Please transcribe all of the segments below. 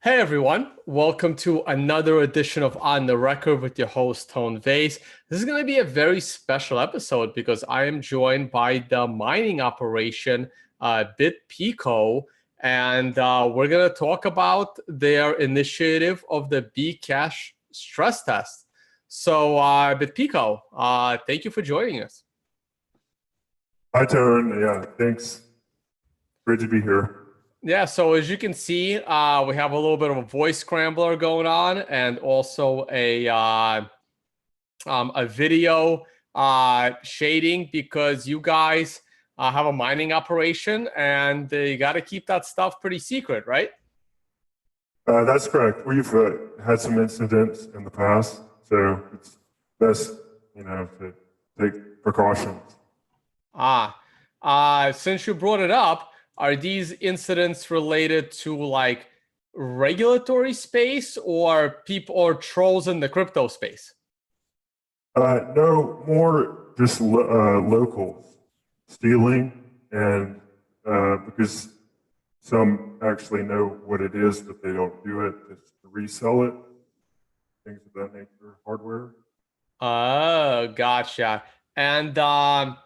Hey everyone, welcome to another edition of On the Record with your host, Tone Vase. This is going to be a very special episode because I am joined by the mining operation, BitPico, and we're going to talk about their initiative of the BCash stress test. So, BitPico, thank you for joining us. Hi, Tone. Yeah, thanks. Great to be here. Yeah, so as you can see, we have a little bit of a voice scrambler going on, and also a video shading because you guys have a mining operation, and you got to keep that stuff pretty secret, right? That's correct. We've had some incidents in the past, so it's best, to take precautions. Since you brought it up, are these incidents related to like regulatory space or people or trolls in the crypto space? No, more just locals stealing, and because some actually know what it is, but they don't do it, it's to resell it, things of that nature, hardware. Oh, gotcha. And how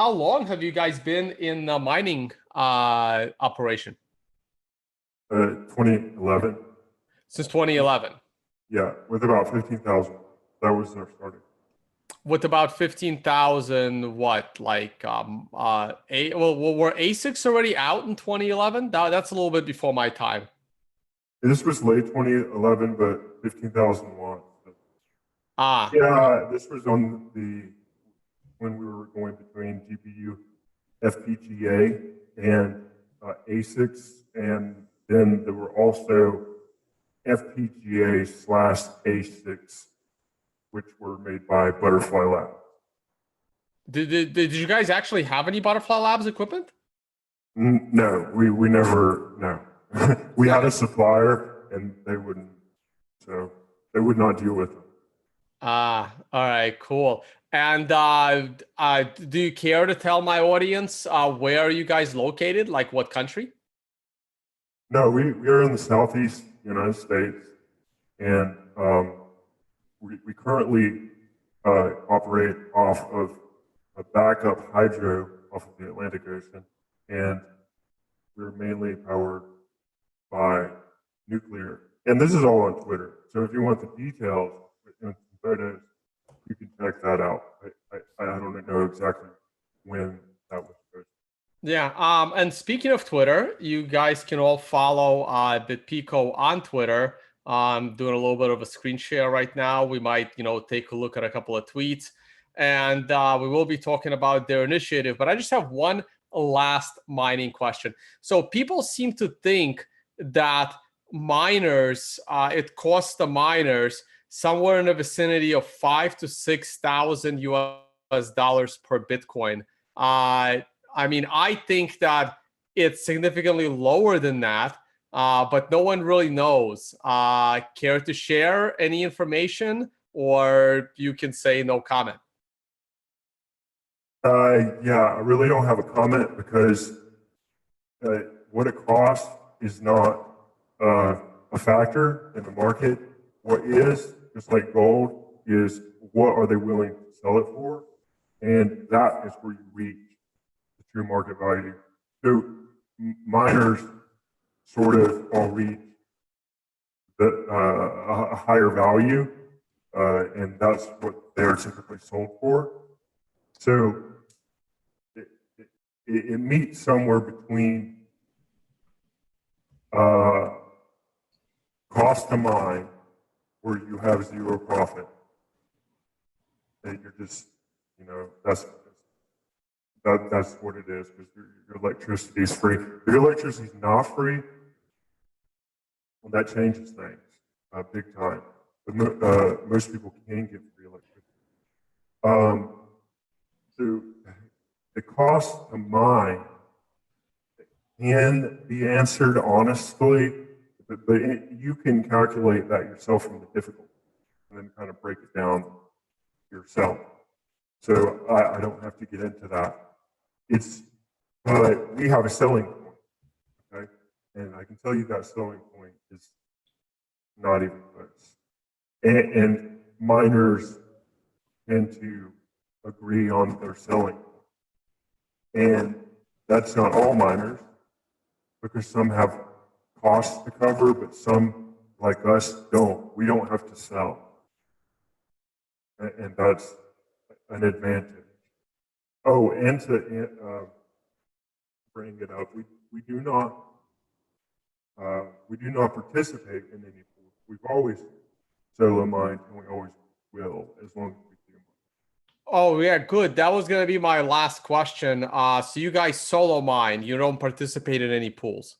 long have you guys been in the mining operation? 2011. Since 2011. Yeah, with about 15,000. That was our starting. With about 15,000, what like were ASICs already out in 2011? That's a little bit before my time. This was late 2011, but 15,000 watts. Ah, Yeah, this was when we were going between GPU FPGA and ASICs, and then there were also FPGA slash ASICs, which were made by Butterfly Lab. did you guys actually have any Butterfly Labs equipment? No, we never, no. We had a supplier and they would not deal with them. Ah, all right, cool. And do you care to tell my audience where are you guys located? Like what country? No, we are in the Southeast United States, and we currently operate off of a backup hydro off of the Atlantic Ocean, and we're mainly powered by nuclear. And this is all on Twitter. So if you want the details and photos, you can check that out. I don't know exactly when that was posted. Yeah. And speaking of Twitter, you guys can all follow BitPico on Twitter. Doing a little bit of a screen share right now. We might, take a look at a couple of tweets, and we will be talking about their initiative. But I just have one last mining question. So people seem to think that miners, it costs the miners somewhere in the vicinity of 5,000 to 6,000 US dollars per Bitcoin. I mean, I think that it's significantly lower than that, but no one really knows. Care to share any information, or you can say no comment? Yeah, I really don't have a comment because what it costs is not a factor in the market. What is, just like gold, is what are they willing to sell it for? And that is where you reach the true market value. So miners sort of all reach a higher value, and that's what they're typically sold for. So it meets somewhere between cost to mine, where you have zero profit, and you're just, that's what it is, because your electricity is free. If your electricity is not free, well, that changes things big time. But most people can get free electricity. So the cost to mine can be answered honestly, but you can calculate that yourself from the difficulty and then kind of break it down yourself. So I don't have to get into that. But we have a selling point, okay? And I can tell you that selling point is not even close. And miners tend to agree on their selling point. And that's not all miners, because some have costs to cover, but some, like us, don't. We don't have to sell. And that's an advantage. Oh, and to bring it up, we do not participate in any pools. We've always solo mined, and we always will, as long as we do. Oh yeah, good. That was gonna be my last question. So you guys solo mine. You don't participate in any pools.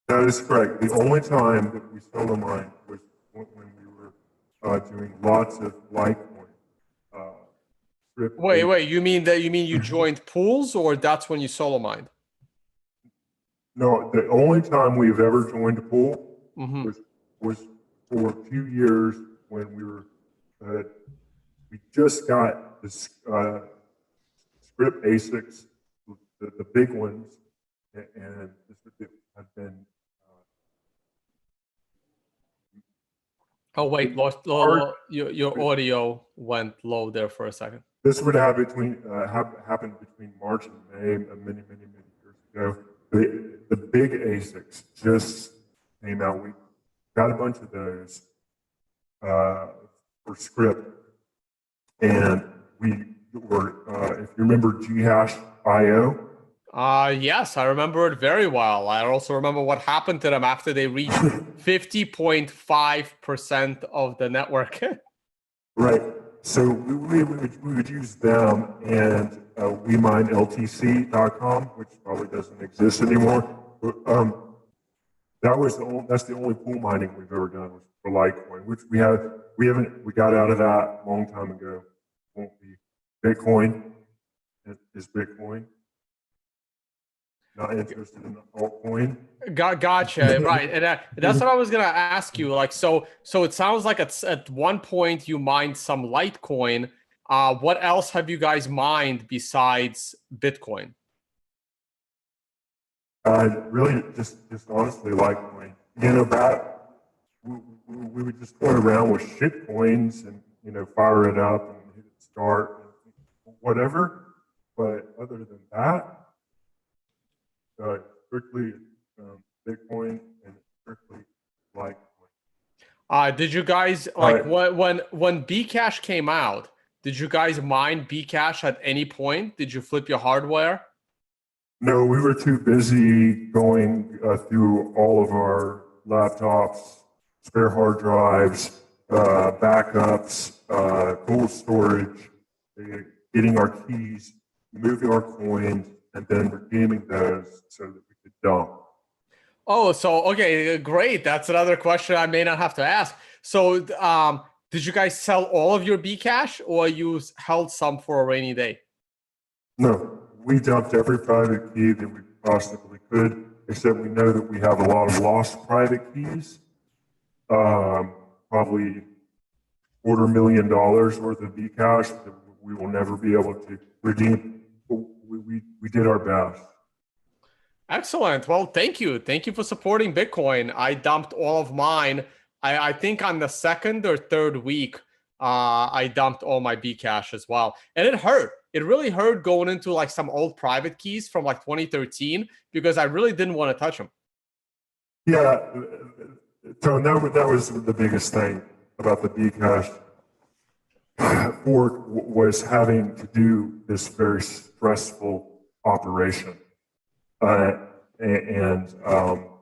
That is correct. The only time that we solo mined was when we were doing lots of Litecoin. Wait. You mean you joined pools, or that's when you solo mined? No, the only time we've ever joined a pool Mm-hmm. was for a few years when we just got the script ASICs, the big ones, and this have been. Oh wait, your audio went low there for a second. This would have happened between March and May, many years ago. The big ASICs just came out. We got a bunch of those for script, and we were, if you remember GHash.io. Yes, I remember it very well. I also remember what happened to them after they reached 50.5% of the network. Right. So we would use them, and we mine LTC.com, which probably doesn't exist anymore. But, that's the only pool mining we've ever done was for Litecoin, which we got out of that a long time ago. Won't be Bitcoin. Is Bitcoin not interested in altcoin? Gotcha. Right. And that's what I was gonna ask you. Like, so it sounds like at one point you mined some Litecoin. What else have you guys mined besides Bitcoin? Really, just honestly, Litecoin. That we would just toy around with shit coins and fire it up and hit it start and whatever. But other than that, strictly Bitcoin and strictly Litecoin. Did you guys like when BCash came out? Did you guys mine BCash at any point? Did you flip your hardware? No, we were too busy going through all of our laptops, spare hard drives, backups, cold storage, getting our keys, moving our coins, and then redeeming those so that we could dump. Oh, so okay, great. That's another question I may not have to ask. So, did you guys sell all of your BCash, or you held some for a rainy day? No, we dumped every private key that we possibly could, except we know that we have a lot of lost private keys. Probably $250,000 worth of BCash that we will never be able to redeem. We did our best. Excellent. Well, thank you. Thank you for supporting Bitcoin. I dumped all of mine. I think on the second or third week, I dumped all my BCash as well. And it hurt. It really hurt going into like some old private keys from like 2013 because I really didn't want to touch them. Yeah. So that was the biggest thing about the BCash fork was having to do this very stressful operation. And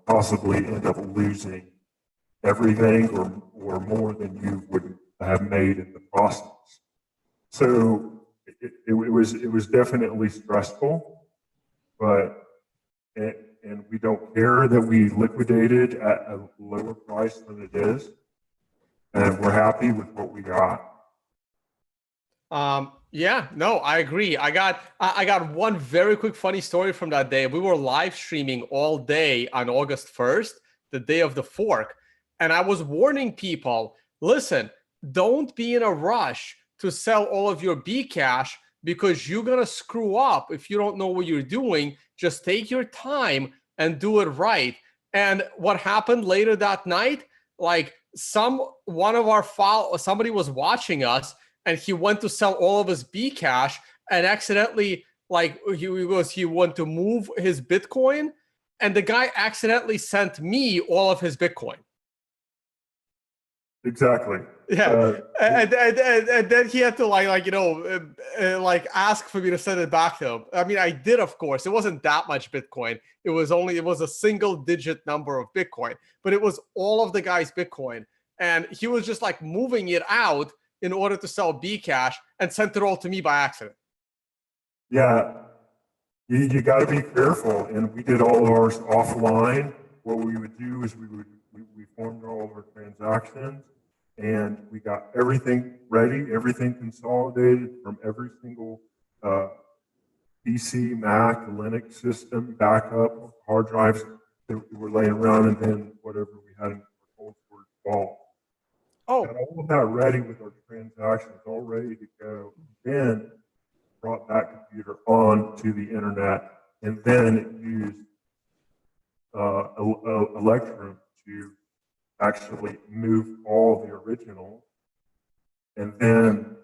possibly end up losing everything or more than you would have made in the process. So it was definitely stressful, but and we don't care that we liquidated at a lower price than it is, and we're happy with what we got. Yeah, no, I agree. I got one very quick funny story from that day. We were live streaming all day on August 1st, the day of the fork. And I was warning people, listen, don't be in a rush to sell all of your BCash because you're going to screw up if you don't know what you're doing. Just take your time and do it right. And what happened later that night, like somebody was watching us, and he went to sell all of his BCash and accidentally, like, he went to move his Bitcoin, and the guy accidentally sent me all of his Bitcoin. Exactly. Yeah, and then he had to like ask for me to send it back to him. I mean, I did, of course. It wasn't that much Bitcoin. It was a single digit number of Bitcoin, but it was all of the guy's Bitcoin, and he was just like moving it out in order to sell BCash and sent it all to me by accident. Yeah, you got to be careful, and we did all ours offline. What we would do is we formed all of our transactions, and we got everything ready, everything consolidated from every single PC, Mac, Linux system, backup, hard drives that were laying around, and then whatever we had in our cold storage vault. Oh, Got all of that ready with our transactions all ready to go. Then brought that computer on to the internet, and then it used Electrum to actually move all the original, and then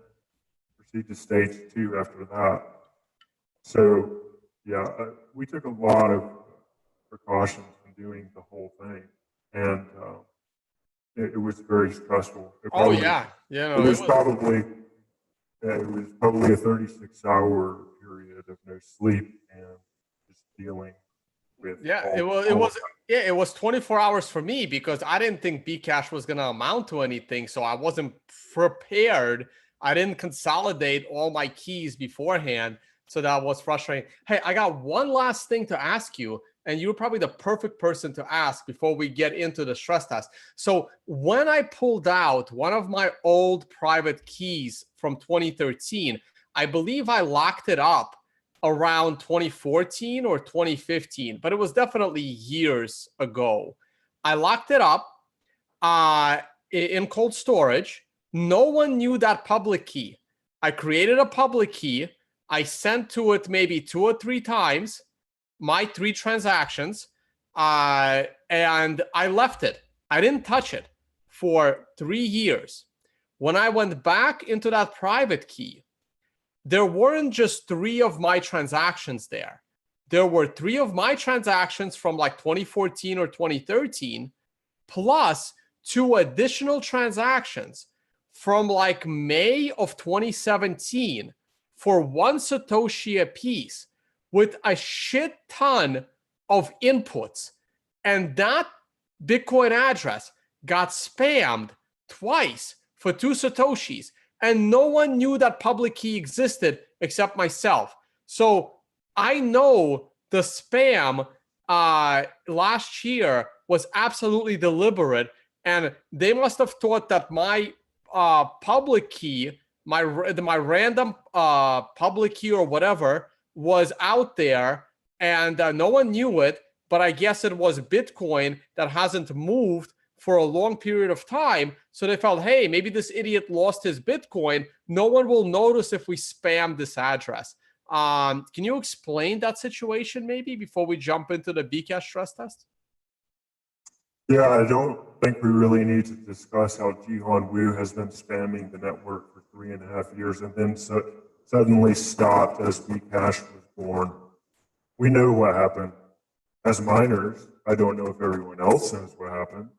proceed to stage 2 after that. So yeah, we took a lot of precautions in doing the whole thing, and it was very stressful. yeah, it was probably a 36-hour period of no sleep and just dealing with. It was 24 hours for me, because I didn't think BCash was going to amount to anything, so I wasn't prepared. I didn't consolidate all my keys beforehand, so that was frustrating. Hey, I got one last thing to ask you, and you're probably the perfect person to ask before we get into the stress test. So when I pulled out one of my old private keys from 2013, I believe I locked it up around 2014 or 2015, but it was definitely years ago. I locked it up in cold storage. No one knew that public key. I created a public key. I sent to it maybe 2 or 3 times my 3 transactions, and I left it. I didn't touch it for 3 years. When I went back into that private key, there weren't just 3 of my transactions there. There were 3 of my transactions from like 2014 or 2013, plus 2 additional transactions from like May of 2017 for 1 Satoshi a piece, with a shit ton of inputs. And that Bitcoin address got spammed twice for 2 Satoshis. And no one knew that public key existed except myself. So I know the spam last year was absolutely deliberate. And they must have thought that my public key, my random public key or whatever, was out there, and no one knew it. But I guess it was Bitcoin that hasn't moved for a long period of time. So they felt, hey, maybe this idiot lost his Bitcoin. No one will notice if we spam this address. Can you explain that situation maybe before we jump into the BCash stress test? Yeah, I don't think we really need to discuss how Jihan Wu has been spamming the network for 3.5 years and then suddenly stopped as BCash was born. We know what happened. As miners, I don't know if everyone else knows what happened,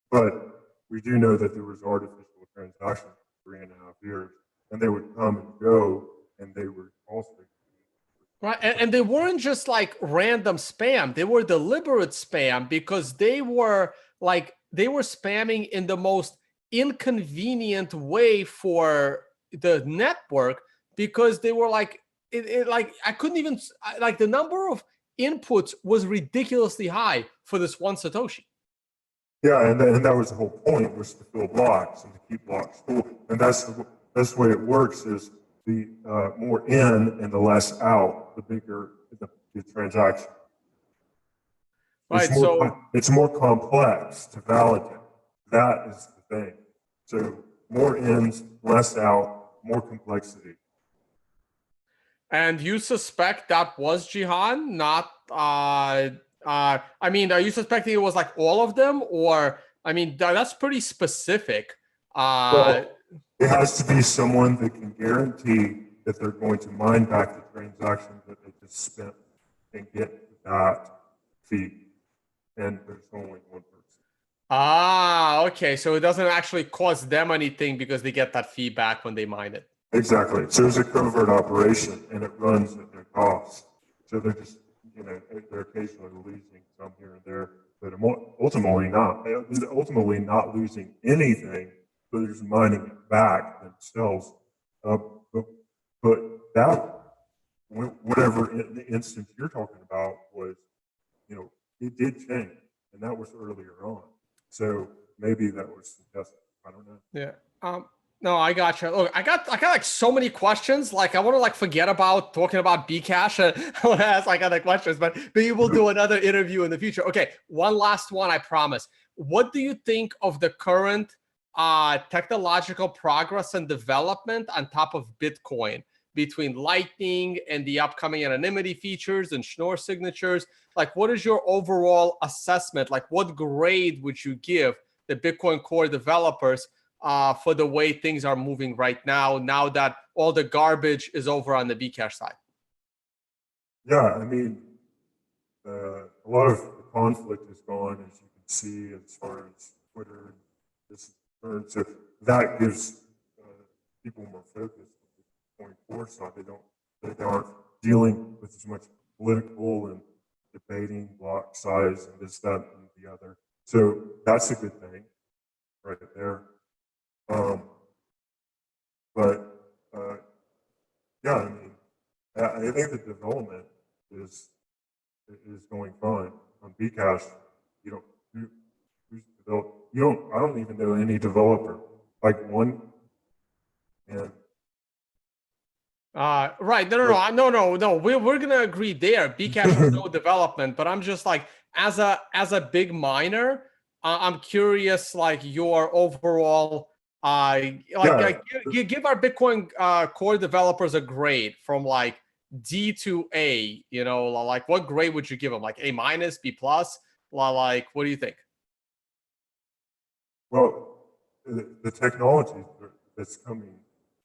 but we do know that there was artificial transactions for 3.5 years, and they would come and go, and they were also right. And they weren't just like random spam. They were deliberate spam, because they were spamming in the most inconvenient way for the network, because they were like, I couldn't even, like, the number of inputs was ridiculously high for this 1 Satoshi. Yeah, and that was the whole point, was to fill blocks and to keep blocks full. And that's the way it works, is the more in and the less out, the bigger the transaction. Right. It's more complex to validate. That is the thing. So more ins, less out, more complexity. And you suspect that was Jihan, not I mean, are you suspecting it was like all of them, or I mean, that's pretty specific. Well, it has to be someone that can guarantee that they're going to mine back the transaction that they just spent and get that fee. And there's only one person. Okay. So it doesn't actually cost them anything because they get that feedback when they mine it. Exactly. So it's a covert operation, and it runs at their cost. So they're just, they're occasionally losing some here and there, but ultimately not. Ultimately not losing anything, but they're just mining it back themselves. But, but that, whatever the instance you're talking about was, it did change, and that was earlier on. So maybe that was suggested. I don't know. Yeah. No, I got you. Look, I got like so many questions. Like I want to like forget about talking about BCash. I want to ask like other questions, but maybe we'll do another interview in the future. Okay, one last one, I promise. What do you think of the current technological progress and development on top of Bitcoin between Lightning and the upcoming anonymity features and Schnorr signatures? Like, what is your overall assessment? Like, what grade would you give the Bitcoin core developers for the way things are moving right now that all the garbage is over on the BCash side? Yeah, I mean, a lot of the conflict is gone, as you can see, as far as Twitter and this is concerned. So that gives people more focus on the Bitcoin side. They aren't dealing with as much political and debating block size and this, that, and the other. So that's a good thing right there. But yeah, I mean, I think the development is going fine on BCash. You don't who's develop. You don't. I don't even know any developer like one. And right. No. We're gonna agree there. BCash has no development, but I'm just like as a big miner, I'm curious like your overall give our Bitcoin core developers a grade from like D to A. Like what grade would you give them? Like A minus, B plus? Like what do you think? well, the technology that's coming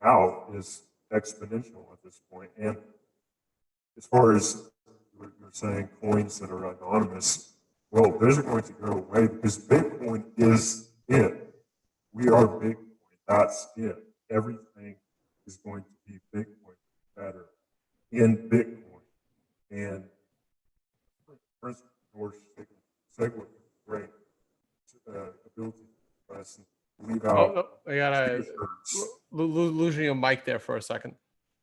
out is exponential at this point. And as far as you're saying, coins that are anonymous, well, those are going to go away because Bitcoin is it. We are Bitcoin. That's it. Everything is going to be Bitcoin better in Bitcoin. And for instance, George Segwit, great ability to press and leave out. I gotta losing your mic there for a second.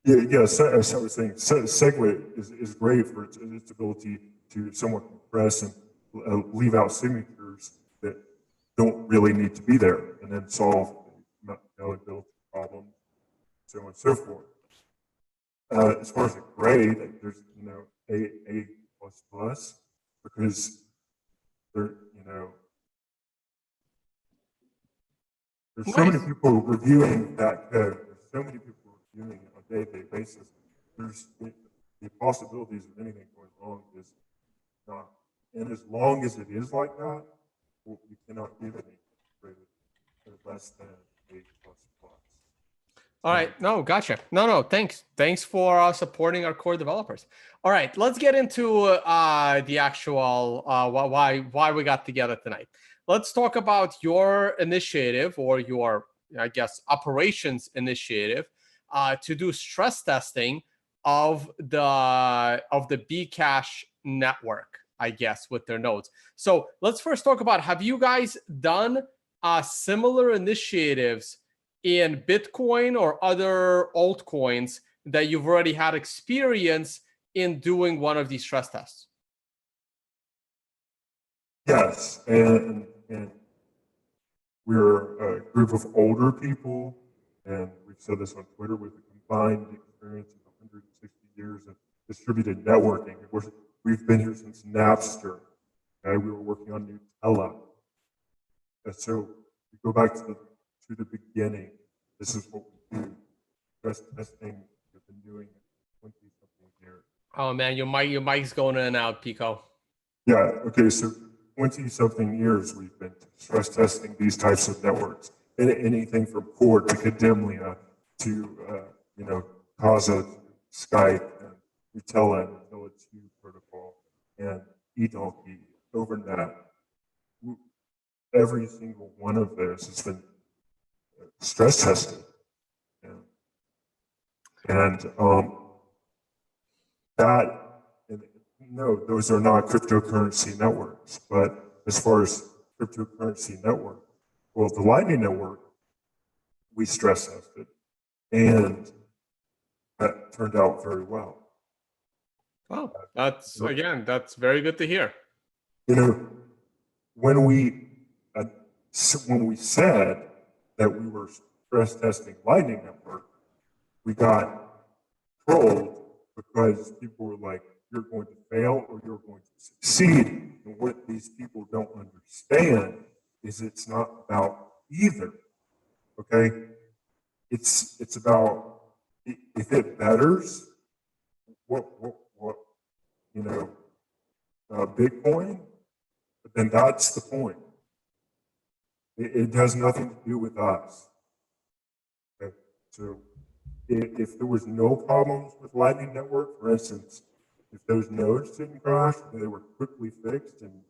Yeah. So I was saying, Segwit is great for its ability to somewhat compress and leave out signatures that don't really need to be there, and then solve malleability problems, so on and so forth. As far as a grade, there's A plus plus because there there's so many people reviewing that code. There's so many people reviewing it on a day-to-day basis. There's the possibilities of anything going wrong is not, and as long as it is like that, we cannot give any grade less than A plus plus. All right. No, gotcha. No. Thanks for supporting our core developers. All right, let's get into the actual why we got together tonight. Let's talk about your initiative or your, I guess, operations initiative to do stress testing of the BCash network, I guess, with their nodes. So let's first talk about, have you guys done similar initiatives in Bitcoin or other altcoins that you've already had experience in doing one of these stress tests? Yes, and we're a group of older people, and we've said this on Twitter, with a combined experience of 160 years of distributed networking. Of course, we've been here since Napster. Okay? We were working on Nutella. And so we go back to the beginning. This is what we do. Stress testing, we've been doing it 20-something years. Oh man, your mic's going in and out, Pico. Yeah, okay, so 20-something years we've been stress testing these types of networks. And anything from core to Kademlia to, Casa, Skype, and Utela, and Utila2 protocol, and eDonkey, overnet. Every single one of those has been stress tested. And that, and no, those are not cryptocurrency networks, but as far as cryptocurrency network, well, the Lightning Network, we stress tested, and that turned out very well. Oh, that's very good to hear. When we said that we were stress testing Lightning Network, we got trolled because people were like, "You're going to fail or you're going to succeed." And what these people don't understand is it's not about either. Okay, it's about if it betters what Bitcoin, then that's the point. It has nothing to do with us. Okay? So if there was no problems with Lightning Network, for instance, if those nodes didn't crash, they were quickly fixed, and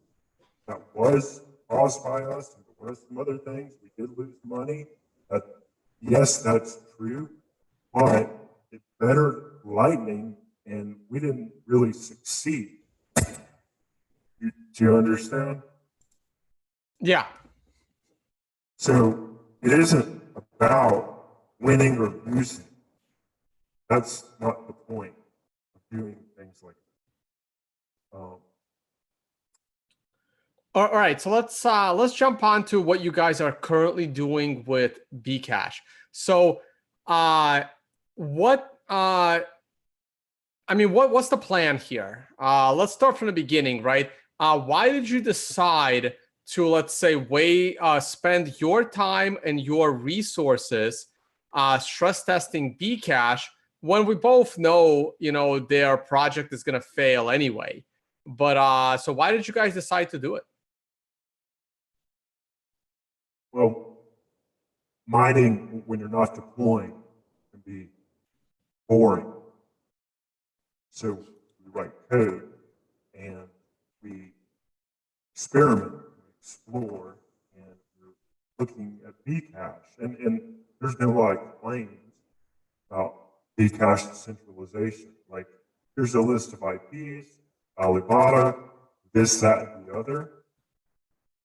that was caused by us, and there was some other things, we did lose money. Yes, that's true, but it bettered Lightning, and we didn't really succeed. Do you understand? Yeah. So it isn't about winning or losing. That's not the point of doing things like that. All right, so let's jump on to what you guys are currently doing with BCash. So, what's the plan here? Let's start from the beginning, right? Why did you decide to, let's say, spend your time and your resources stress testing BCash when we both know, their project is going to fail anyway? But so why did you guys decide to do it? Well, mining when you're not deploying can be boring. So we write code and we experiment, we explore, and we're looking at Bcash. And there's no claims about Bcash centralization. Like, here's a list of IPs, Alibaba, this, that, and the other.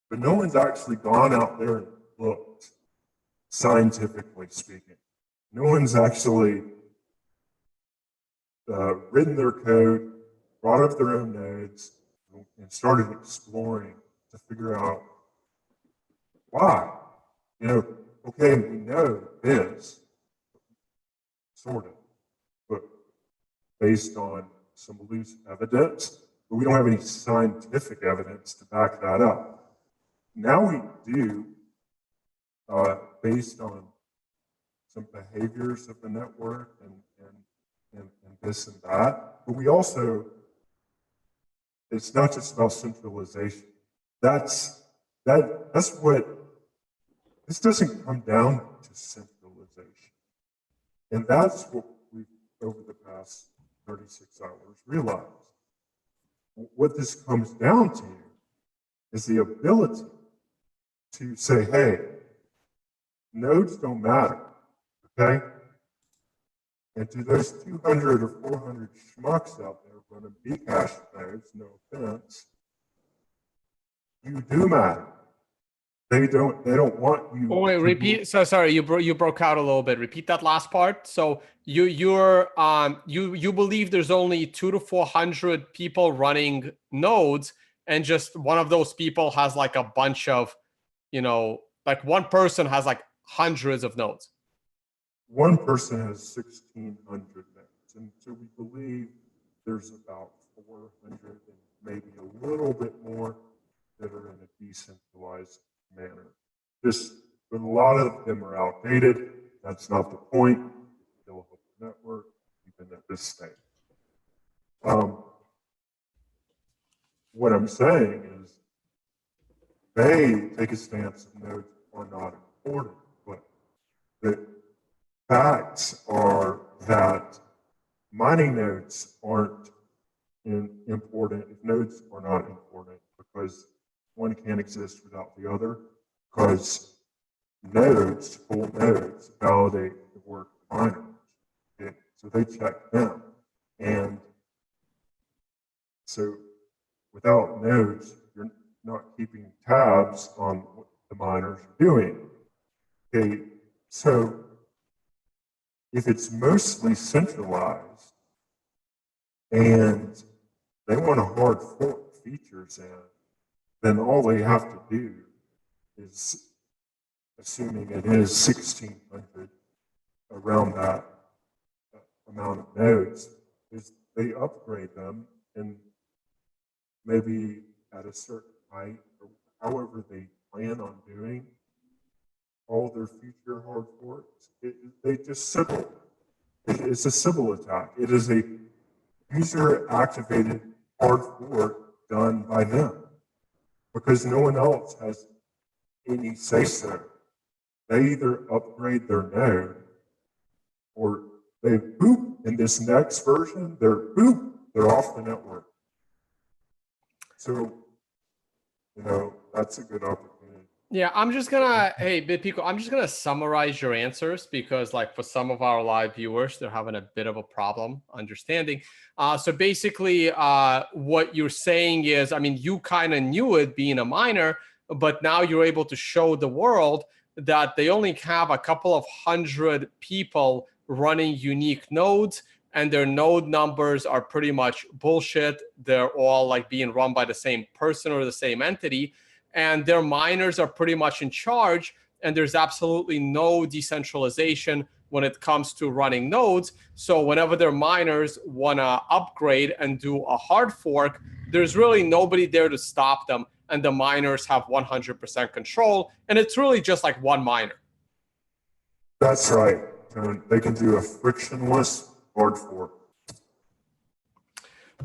But no one's actually gone out there and looked, scientifically speaking. No one's actually written their code, brought up their own nodes, and started exploring to figure out why. Okay, we know this, sort of, but based on some loose evidence, but we don't have any scientific evidence to back that up. Now we do, based on some behaviors of the network and this and that. But we also, it's not just about centralization. That's what, this doesn't come down to centralization. And that's what we've, over the past 36 hours, realized. What this comes down to is the ability to say, hey, nodes don't matter, okay? And to those 200 or 400 schmucks out there running Bcash nodes, no offense, you do matter. They don't want you. Oh, wait, repeat. So sorry, you broke out a little bit. Repeat that last part. So you believe there's only 200 to 400 people running nodes, and just one of those people has like a bunch of, like one person has like hundreds of nodes. One person has 1,600 nodes, and so we believe there's about 400 and maybe a little bit more that are in a decentralized manner. But a lot of them are outdated. That's not the point. Still a the network, even at this stage. what I'm saying is they take a stance that nodes are not important, but the facts are that mining nodes aren't important if nodes are not important, because one can't exist without the other, because nodes, full nodes, validate the work of miners. Okay? So they check them. And so without nodes, you're not keeping tabs on what the miners are doing. Okay, so if it's mostly centralized and they want to hard fork features in, then all they have to do is, assuming it is 1600, around that amount of nodes, is they upgrade them, and maybe at a certain height, or however they plan on doing all their future hard forks, they just Sybil. It's a Sybil attack. It is a user-activated hard fork done by them, because no one else has any say-so. They either upgrade their node, or they boop, in this next version, they're off the network. So, that's a good opportunity. Yeah, I'm just gonna, hey, BitPico, I'm just gonna summarize your answers, because like for some of our live viewers, they're having a bit of a problem understanding. So basically, what you're saying is, I mean, you kind of knew it being a miner, but now you're able to show the world that they only have a couple of hundred people running unique nodes, and their node numbers are pretty much bullshit. They're all like being run by the same person or the same entity, and their miners are pretty much in charge, and there's absolutely no decentralization when it comes to running nodes. So whenever their miners want to upgrade and do a hard fork, there's really nobody there to stop them, and the miners have 100% control, and it's really just like one miner. That's right. They can do a frictionless hard fork.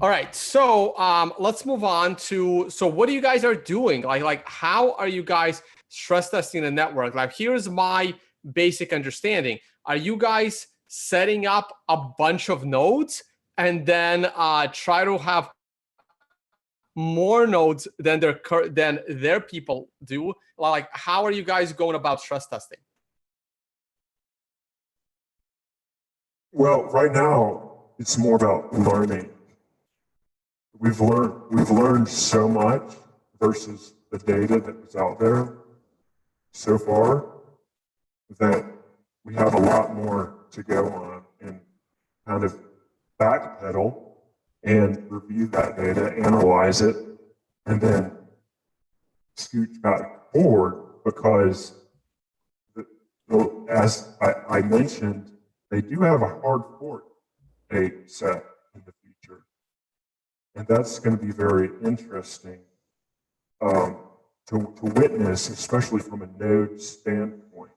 All right, so let's move on to, so what you guys are doing? Like how are you guys stress testing the network? Like, here's my basic understanding. Are you guys setting up a bunch of nodes and then try to have more nodes than their people do? Like, how are you guys going about stress testing? Well, right now it's more about learning. We've learned so much versus the data that was out there so far, that we have a lot more to go on and kind of backpedal and review that data, analyze it, and then scooch back forward, because as I mentioned, they do have a hard fork date set in the future. And that's going to be very interesting to witness, especially from a node standpoint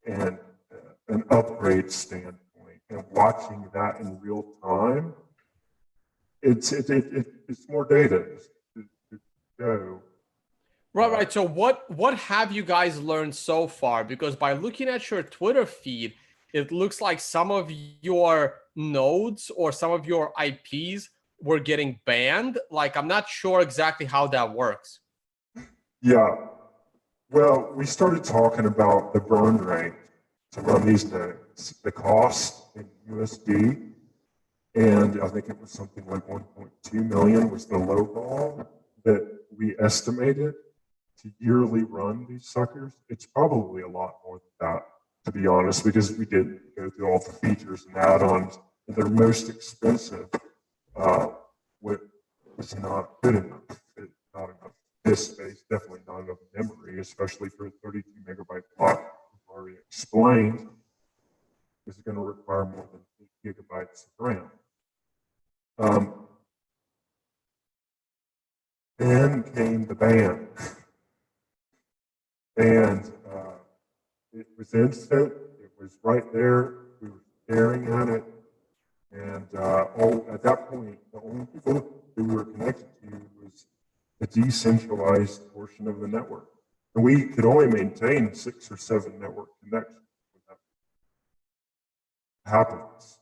and an upgrade standpoint, and watching that in real time. It's more data to go. Right. So what have you guys learned so far? Because by looking at your Twitter feed, it looks like some of your nodes or some of your IPs were getting banned. Like, I'm not sure exactly how that works. Yeah. Well, we started talking about the burn rate to run these nodes, the cost in USD, and I think it was something like 1.2 million was the low ball that we estimated to yearly run these suckers. It's probably a lot more than that, to be honest, because we didn't go through all the features and add-ons. And their most expensive was not good enough. Not enough disk space, definitely not enough memory, especially for a 32 megabyte block. I've already explained is going to require more than 8 gigabytes of RAM. Then came the ban. And it was instant. It was right there. We were staring at it. And at that point, the only people that we were connected to was a decentralized portion of the network. And we could only maintain 6 or 7 network connections when that happens.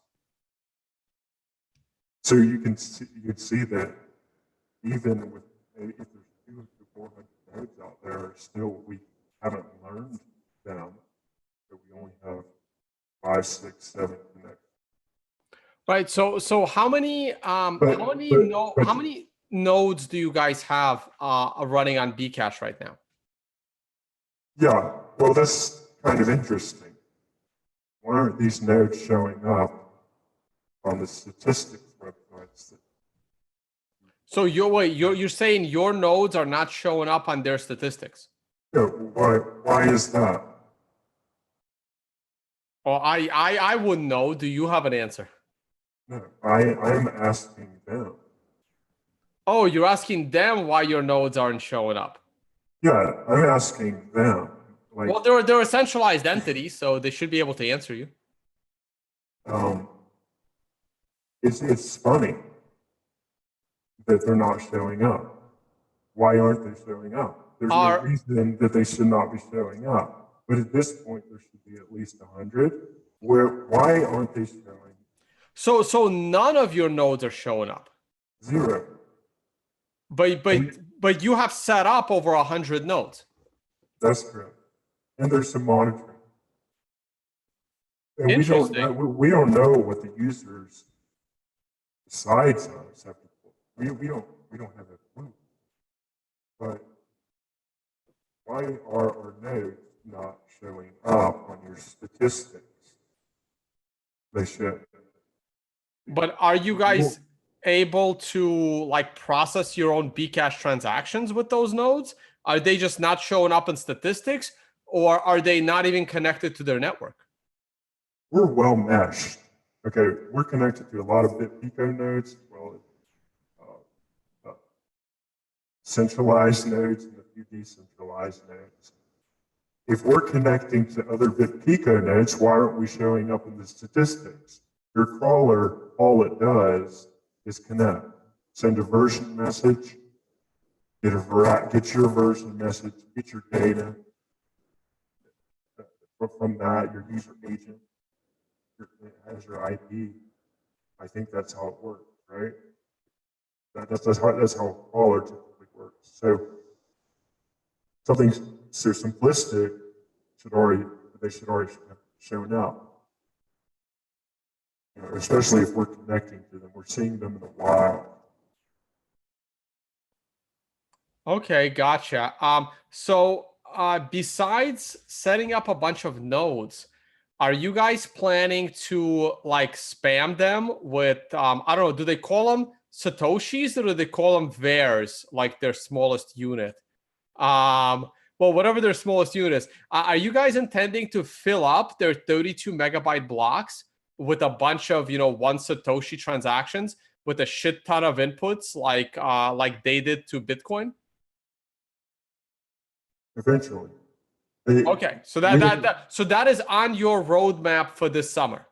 So you can see that even with, if there's 200 to 400 nodes out there, still we haven't learned them, that we only have 5, 6, 7 connections. Right. So how many how many nodes do you guys have running on BCash right now? Yeah, well, that's kind of interesting. Why aren't these nodes showing up on the statistics websites? So you're saying your nodes are not showing up on their statistics? Yeah, why is that? Well, I wouldn't know. Do you have an answer? No, I'm asking them. Oh, you're asking them why your nodes aren't showing up. Yeah, I'm asking them. Like, well, they're a centralized entity, so they should be able to answer you. It's funny that they're not showing up. Why aren't they showing up? There's no reason that they should not be showing up. But at this point, there should be at least 100. Why aren't they showing? So none of your nodes are showing up. 0. But you have set up over 100 nodes. That's correct. And there's some monitoring. And we don't know what the users besides us have to put. We don't have a clue. But why are our nodes not showing up on your statistics? They should. But are you guys able to like process your own BCash transactions with those nodes? Are they just not showing up in statistics, or are they not even connected to their network? We're well meshed. Okay, we're connected to a lot of BitPico nodes, as well as centralized nodes and a few decentralized nodes. If we're connecting to other BitPico nodes, why aren't we showing up in the statistics? Your crawler, all it does is connect, send a version message, get your version message, get your data. From that, your user agent has your IP. I think that's how it works, right? That's how crawler typically works. So something so simplistic they should already have shown up. You know, especially if we're connecting to them, we're seeing them in the wild. Okay, gotcha. So besides setting up a bunch of nodes, are you guys planning to like spam them with I don't know, do they call them Satoshis or do they call them VARs, like their smallest unit? Well, whatever their smallest unit is. Are you guys intending to fill up their 32 megabyte blocks with a bunch of, 1 Satoshi transactions with a shit ton of inputs like they did to Bitcoin? Eventually. Okay, so that is on your roadmap for this summer.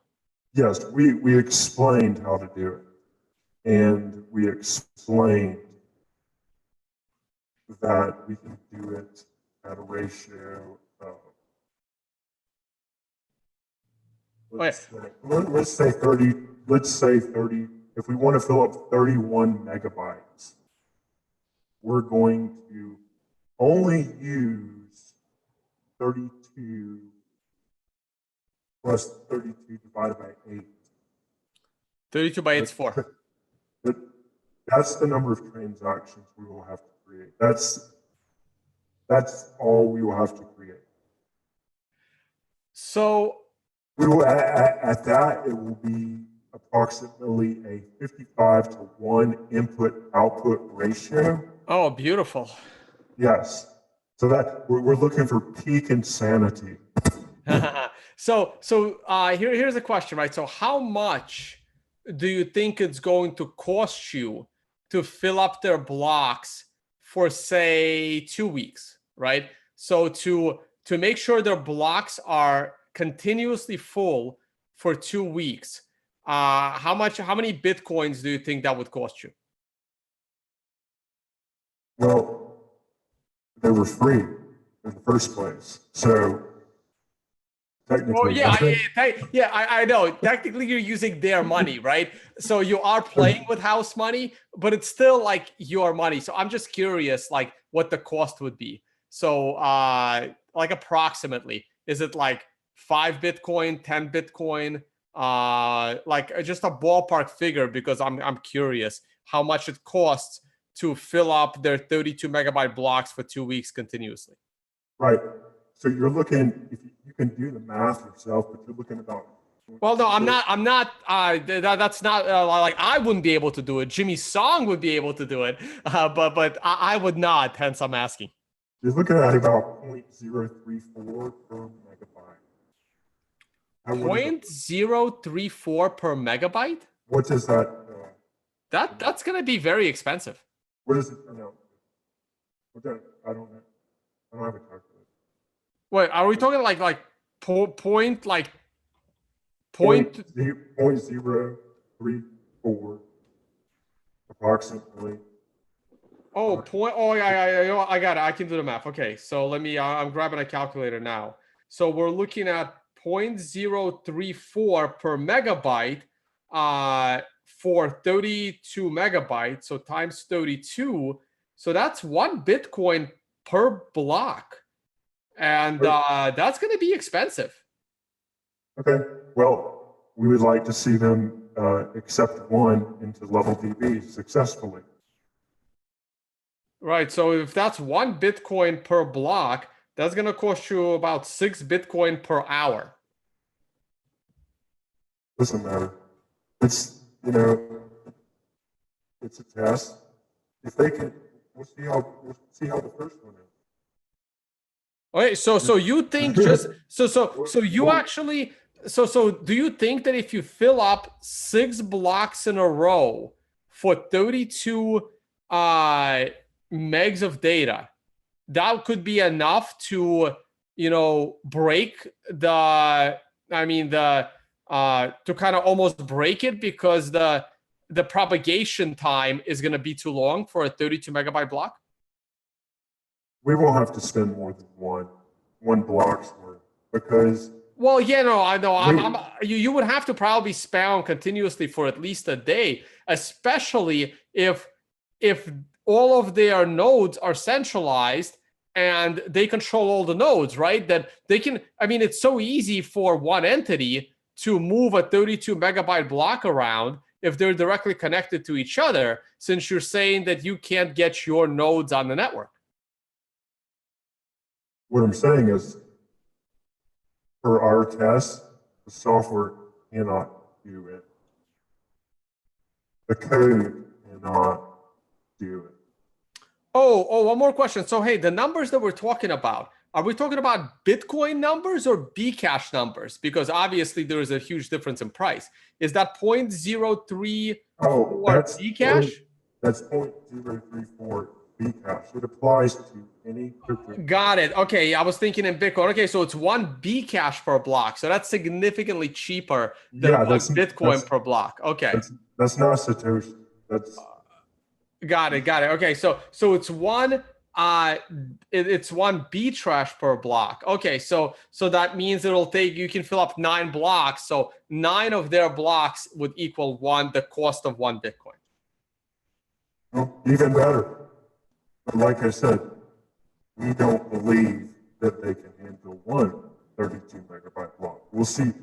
Yes, we explained how to do it, and we explained that we can do it at a ratio of let's say 30. Let's say 30. If we want to fill up 31 megabytes, we're going to only use 32 plus 32 divided by 8. 32 by 8 is 4. But that's the number of transactions we will have to create. That's all we will have to create. So we will at that it will be approximately a 55 to 1 input output ratio. Oh, beautiful. Yes. So that we're looking for peak insanity. So here's a question, right? So how much do you think it's going to cost you to fill up their blocks for say 2 weeks, right? So to make sure their blocks are continuously full for 2 weeks, how many Bitcoins do you think that would cost you? Well, they were free in the first place. So technically, I know. Technically, you're using their money, right? So you are playing with house money, but it's still like your money. So I'm just curious, like what the cost would be. So, like approximately, is it like 5 Bitcoin, 10 Bitcoin? Like just a ballpark figure because I'm curious how much it costs to fill up their 32 megabyte blocks for 2 weeks continuously. right. So you're looking, if you can do the math yourself, but you're looking about. Well, no, I'm not. I'm not. That's not like I wouldn't be able to do it. Jimmy Song would be able to do it, but I would not. Hence, I'm asking. You're looking at about 0.034 per megabyte. Point 0.034 per megabyte. What does that? That's gonna be very expensive. What does it turn out? I don't know. I don't have a calculator. Wait, are we talking like point like point 0.034 approximately. Oh, point. Oh, yeah. I got it. I can do the math. Okay, so let me. I'm grabbing a calculator now. So we're looking at 0.034 per megabyte for 32 megabytes. So times 32. So that's 1 Bitcoin per block. And that's going to be expensive. Okay. Well, we would like to see them accept one into level DB successfully. Right. So if that's 1 Bitcoin per block, that's going to cost you about 6 Bitcoin per hour. Doesn't matter. It's, it's a test. If they can, we'll see how the first one is. Okay, so you think just so you actually so do you think that if you fill up 6 blocks in a row for 32 megs of data, that could be enough to break the to kind of almost break it because the propagation time is going to be too long for a 32 megabyte block? We won't have to spend more than one block's worth because. Well, yeah, no, I know. You would have to probably spam continuously for at least a day, especially if all of their nodes are centralized and they control all the nodes, right? That they can. I mean, it's so easy for one entity to move a 32 megabyte block around if they're directly connected to each other, since you're saying that you can't get your nodes on the network. What I'm saying is, for our tests, the software cannot do it. The code cannot do it. Oh, one more question. So, hey, the numbers that we're talking about, are we talking about Bitcoin numbers or BCash numbers? Because obviously there is a huge difference in price. Is that 0.034 BCash? That's 0.034 BCash. It applies to any crypto. Got it. Okay, I was thinking in Bitcoin. Okay, so it's 1 BCash per block. So that's significantly cheaper than 1 Bitcoin per block. Okay. That's not Satoshi. That's got it. Okay, so it's one it's 1 BTrash per block. Okay, so that means you can fill up 9 blocks. So 9 of their blocks would equal the cost of 1 Bitcoin. Well, even better. But like I said, we don't believe that they can handle one 32 megabyte block. We'll see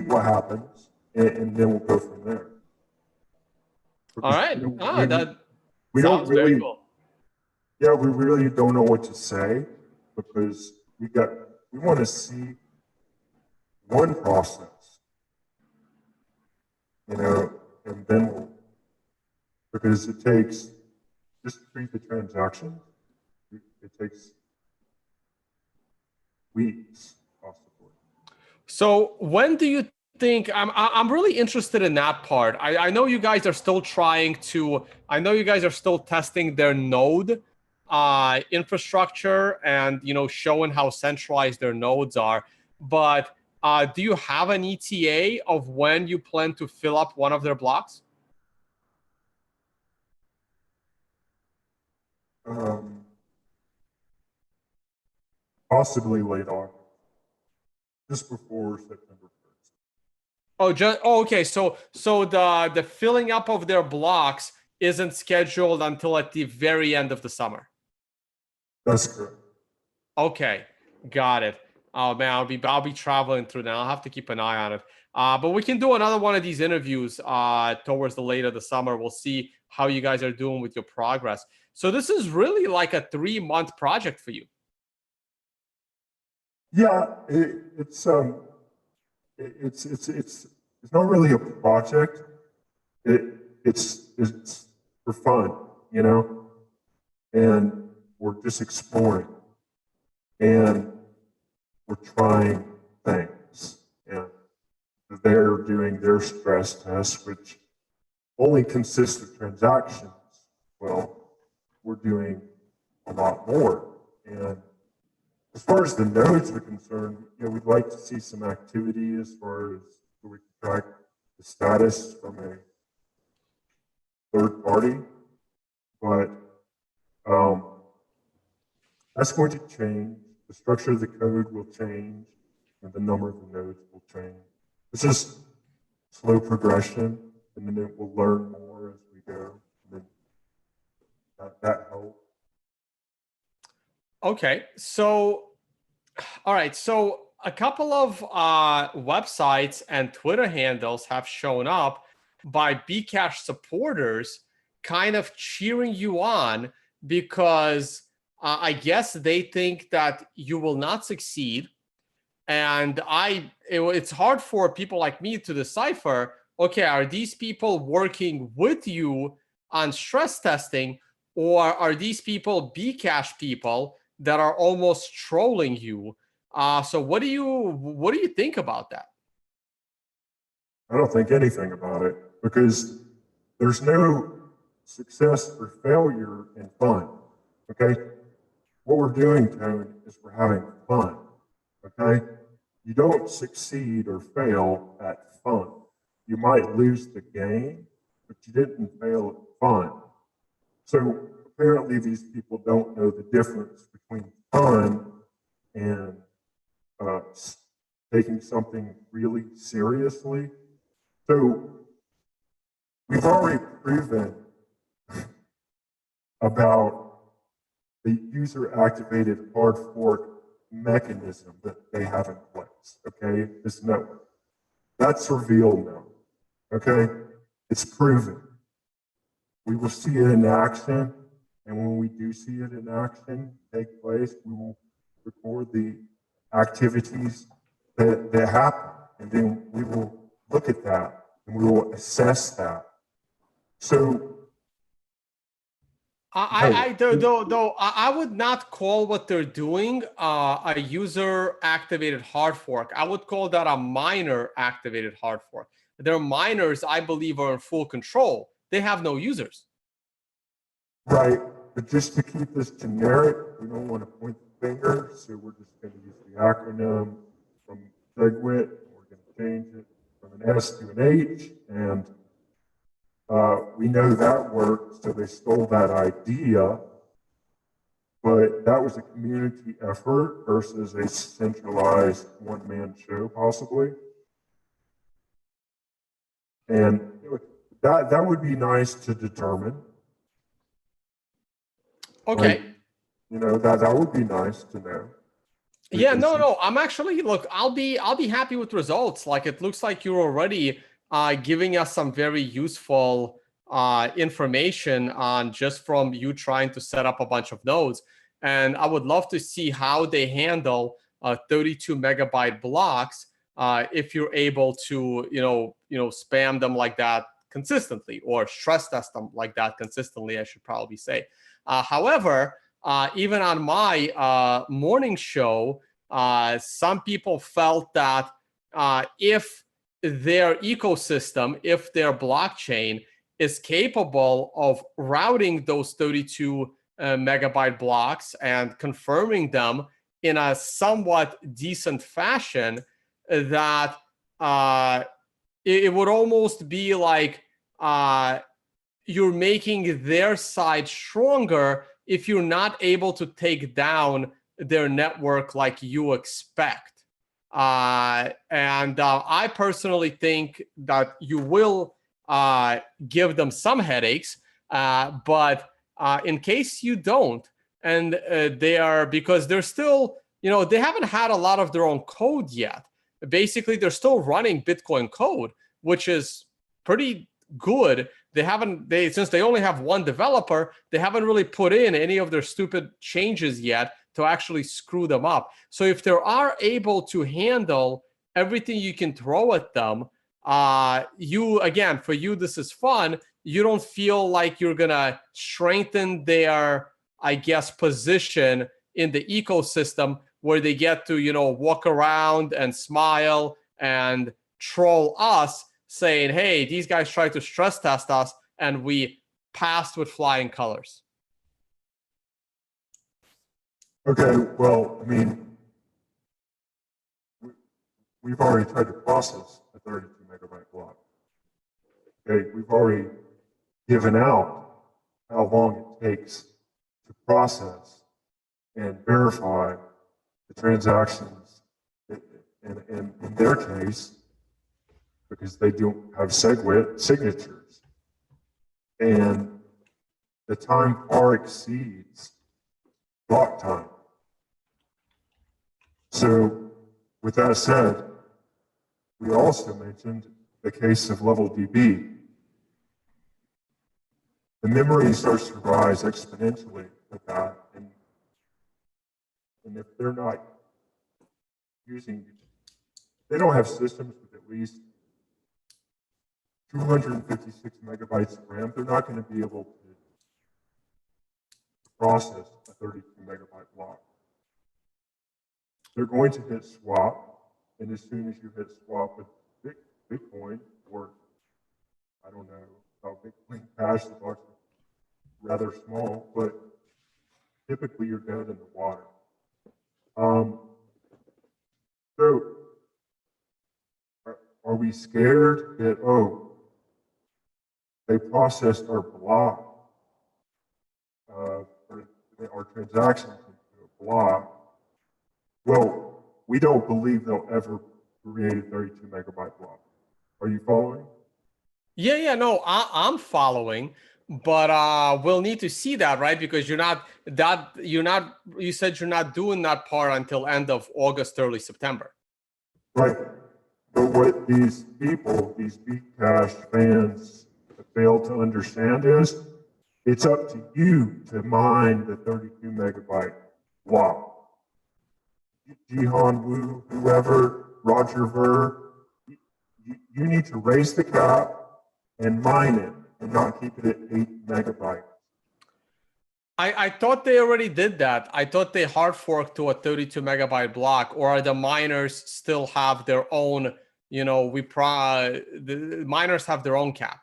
what happens, and then we'll go from there. All right. That we sounds don't really, very cool. Yeah, we really don't know what to say because we want to see one process, and then because it takes just to treat the transaction, it takes weeks possibly. So when do you think I'm really interested in that part? I know you guys are still testing their node infrastructure and showing how centralized their nodes are. But do you have an ETA of when you plan to fill up one of their blocks? Possibly late August, just before September 1st. Okay. So the filling up of their blocks isn't scheduled until at the very end of the summer. That's correct. Okay, got it. Oh man, I'll be traveling through that. I'll have to keep an eye on it. But we can do another one of these interviews towards the late of the summer. We'll see how you guys are doing with your progress. So this is really like a 3-month project for you. Yeah, it's not really a project. It's for fun, you know, and we're just exploring, and we're trying things, and they're doing their stress tests, which only consists of transactions. Well, we're doing a lot more, and as far as the nodes are concerned, you know, we'd like to see some activity as far as so we can track the status from a third party, but that's going to change. The structure of the code will change, and the number of the nodes will change. It's just slow progression, and then it will learn more as we go. And then that helps. Okay, so all right, so a couple of websites and Twitter handles have shown up by BCash supporters kind of cheering you on because I guess they think that you will not succeed. And it's hard for people like me to decipher, okay, are these people working with you on stress testing, or are these people BCash people that are almost trolling you? So what do you think about that? I don't think anything about it because there's no success or failure in fun. Okay? What we're doing, Tone, is we're having fun. Okay? You don't succeed or fail at fun. You might lose the game, but you didn't fail at fun. So apparently these people don't know the difference between fun and taking something really seriously. So we've already proven about the user-activated hard fork mechanism that they have in place, okay? This network. That's revealed now, okay? It's proven. We will see it in action, and when we do see it in action take place, we will record the activities that happen, and then we will look at that, and we will assess that. So I would not call what they're doing a user activated hard fork. I would call that a miner activated hard fork. Their miners, I believe, are in full control. They have no users. Right, but just to keep this generic, we don't want to point the finger, so we're just going to use the acronym from SegWit. We're going to change it from an S to an H, and we know that worked, so they stole that idea, but that was a community effort versus a centralized one-man show, possibly. And that would be nice to determine. Okay. Like, you know, that would be nice to know. Yeah, no. I'm actually, look, I'll be happy with results. Like, it looks like you're already giving us some very useful information on just from you trying to set up a bunch of nodes. And I would love to see how they handle 32 megabyte blocks if you're able to, spam them like that consistently, or stress test them like that consistently, I should probably say. However, even on my morning show, some people felt that if their ecosystem, if their blockchain is capable of routing those 32 megabyte blocks and confirming them in a somewhat decent fashion, that it would almost be like you're making their side stronger if you're not able to take down their network like you expect. And I personally think that you will give them some headaches, but in case you don't, and they are, because they're still, they haven't had a lot of their own code yet. Basically, they're still running Bitcoin code, which is pretty good. Since they only have one developer, they haven't really put in any of their stupid changes yet to actually screw them up. So if they are able to handle everything you can throw at them, for you, this is fun. You don't feel like you're gonna strengthen their, I guess, position in the ecosystem where they get to, walk around and smile and troll us, saying, hey, these guys tried to stress test us and we passed with flying colors. Okay, well, I mean, we've already tried to process a 32 megabyte block. Okay, we've already given out how long it takes to process and verify the transactions. And in their case, because they don't have signatures, and the time far exceeds block time. So with that said, we also mentioned the case of level DB. The memory starts to rise exponentially with that, and if they're not using, they don't have systems with at least 256 megabytes of RAM, they're not going to be able to process a 32 megabyte block. They're going to hit swap, and as soon as you hit swap with Bitcoin, or I don't know how Bitcoin Cash, the blocks are rather small, but typically you're dead in the water. So are we scared that, they processed our block, or our transactions into a block? Well, we don't believe they'll ever create a 32 megabyte block. Are you following? Yeah, no, I'm following, but we'll need to see that, right? Because you said you're not doing that part until end of August, early September. Right. But what these people, these BCash fans, fail to understand is it's up to you to mine the 32 megabyte block. Jihan Wu, whoever, Roger Ver, you need to raise the cap and mine it and not keep it at 8 megabytes. I thought they already did that. I thought they hard forked to a 32 megabyte block, or the miners still have their own, the miners have their own cap.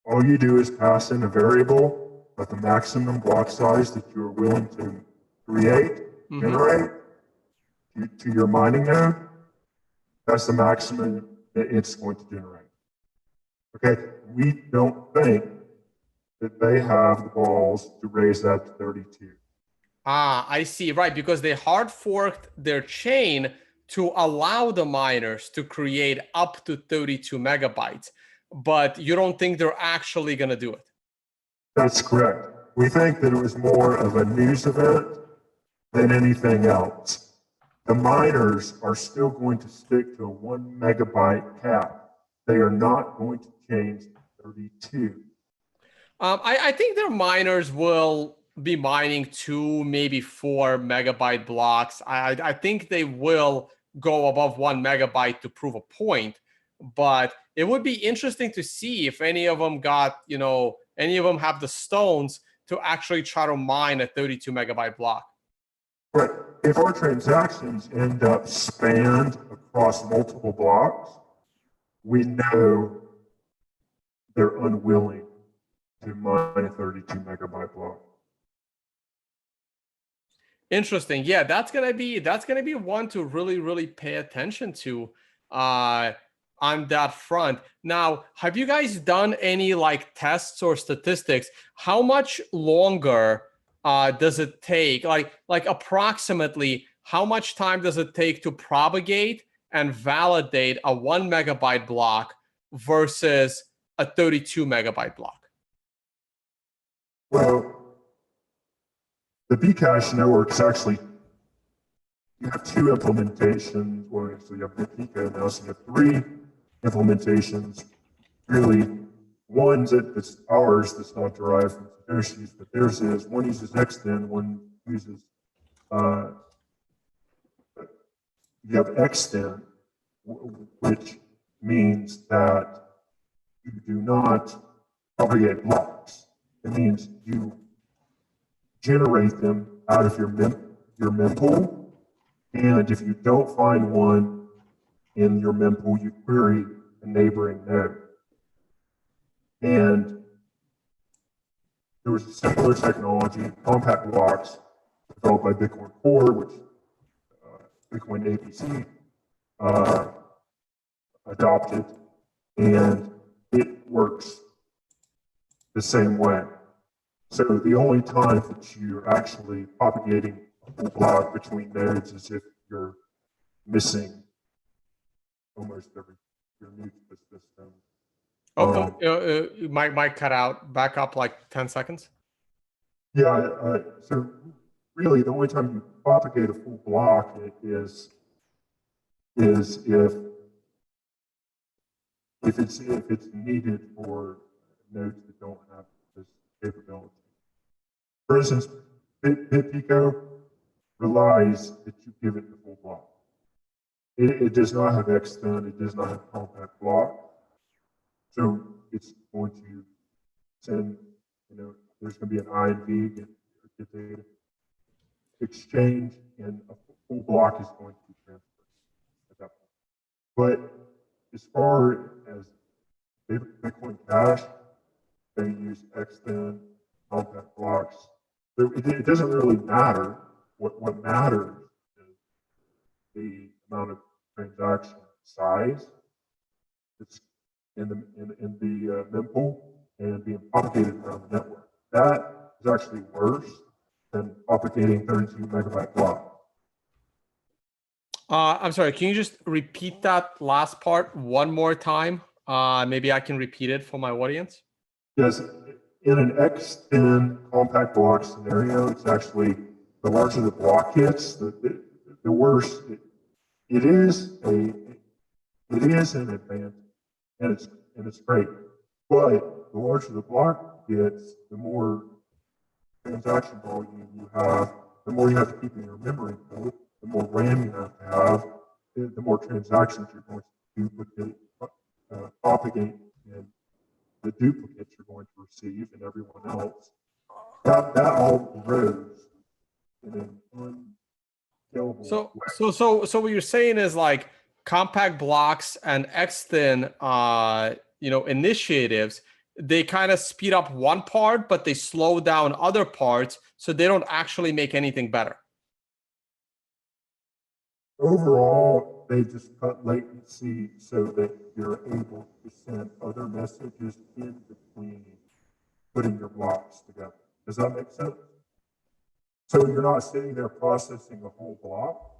All you do is pass in a variable of the maximum block size that you're willing to create, generate to your mining node. That's the maximum that it's going to generate. Okay, we don't think that they have the balls to raise that to 32. I see. Right, because they hard forked their chain to allow the miners to create up to 32 megabytes. But you don't think they're actually going to do it? That's correct. We think that it was more of a news event than anything else. The miners are still going to stick to a 1 megabyte cap. They are not going to change 32. I think their miners will be mining 2, maybe 4 megabyte blocks. I think they will go above 1 megabyte to prove a point. But it would be interesting to see if any of them any of them have the stones to actually try to mine a 32 megabyte block. But if our transactions end up spanned across multiple blocks, we know they're unwilling to mine a 32 megabyte block. Interesting. Yeah, that's gonna be one to really pay attention to on that front. Now, have you guys done any like tests or statistics? How much longer does it take? Like approximately how much time does it take to propagate and validate a 1 MB block versus a 32 MB block? Well, the BCash network is actually, you have two implementations. Well, so you have BitPico now, so you have three implementations. Really, one's it's ours that's not derived from Satoshi's, but theirs is. One uses Xden, one uses, you have Xden, which means that you do not propagate blocks. It means you generate them out of your mempool, and if you don't find one in your mempool, you query a neighboring node. And there was a similar technology, compact blocks, developed by Bitcoin Core, which Bitcoin ABC adopted, and it works the same way. So the only time that you're actually propagating a full block between nodes is if you're missing almost every, you're new to the system. You might cut out. Back up like 10 seconds. Yeah, so really the only time you propagate a full block is if it's needed for nodes that don't have this capability. For instance, BitPico relies that you give it the full block. It does not have Xden, it does not have compact block. So it's going to send, there's going to be an INV, get data, exchange, and a full block is going to be transferred at that point. But as far as Bitcoin Cash, they use Xden, compact blocks. It doesn't really matter. What matters is the amount of transaction size that's in the mempool and being propagated around the network. That is actually worse than propagating 32 MB block. I'm sorry, can you just repeat that last part one more time? Maybe I can repeat it for my audience. Yes, in an Xden compact block scenario, it's actually the larger the block gets, the worse it is an advantage, and it's great. But the larger the block gets, the more transaction volume you have, the more you have to keep in your memory code, the more RAM you have to have, the more transactions you're going to duplicate, propagate, and the duplicates you're going to receive, and everyone else. That all grows in an unscalable way. So what you're saying is like compact blocks and Xden, initiatives, they kind of speed up one part, but they slow down other parts, so they don't actually make anything better. Overall, they just cut latency so that you're able to send other messages in between putting your blocks together. Does that make sense? So you're not sitting there processing a whole block